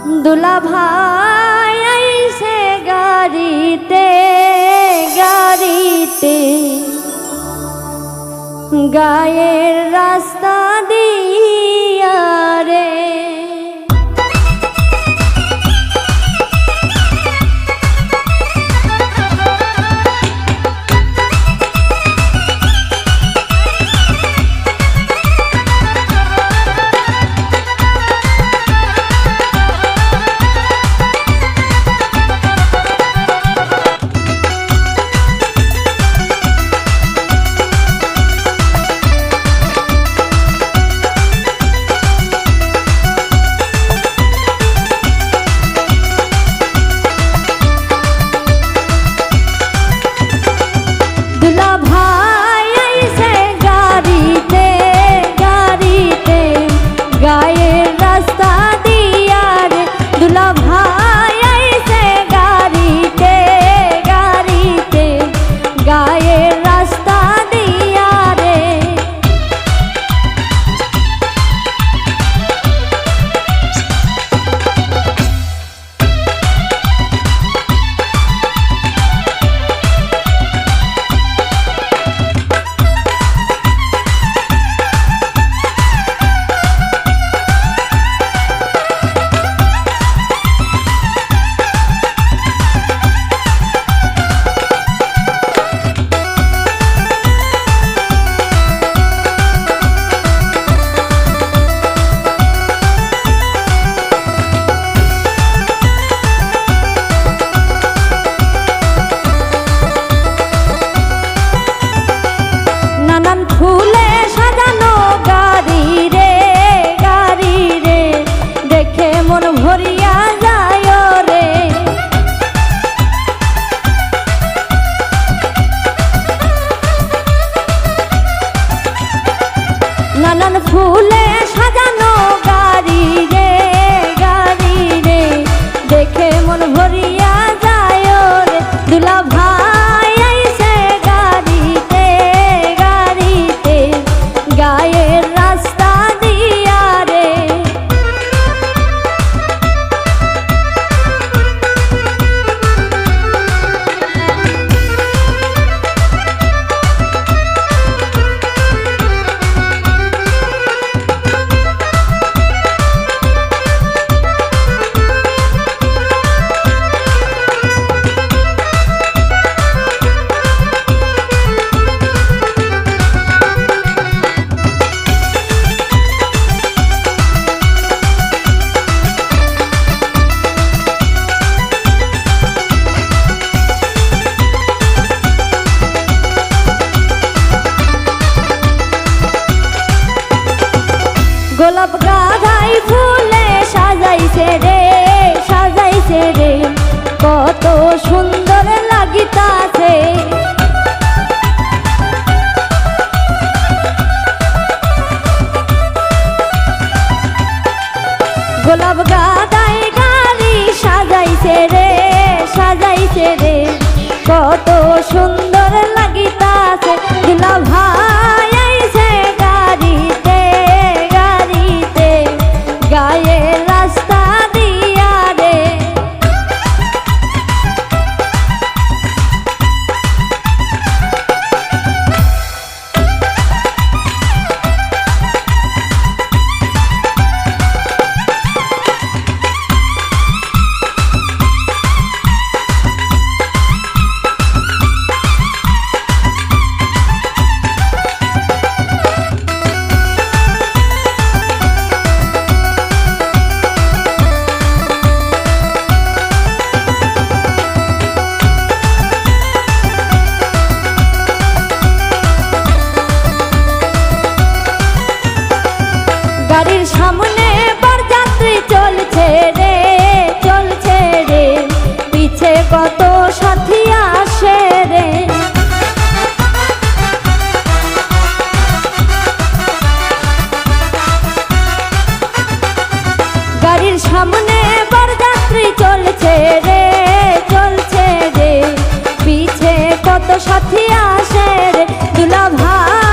দুলা ভাই আইছে গাড়িতে গাড়িতে গায়ের রাস্তা দিয়া রে ফুলে সাজানো গাড়ি রে দেখে মন ভরিয়া যায় রে নানান ফুলে সাজানো গাড়ি রে দেখে মন ভরিয়া যায় রে দুলা ভাই আইছে গাড়িতে গায়ের রাস্তা দিয়া রে গোলাপ গাঁদাই ফুলে সাজাইছে রে কত সুন্দর লাগিতাছে গোলাপ গাঁদাই গাড়ি সাজাইছে রে কত সুন্দর লাগিতাছে দুলা ভাই আইছে গাড়িতে গায়ের রাস্তা দিয়া রে গাড়ির সামনে বরযাত্রী চলছে রে পিছে কত সাথী আসে রে গাড়ির সামনে বরযাত্রী চলছে রে পিছে কত সাথী আসে রে দুলা ভাই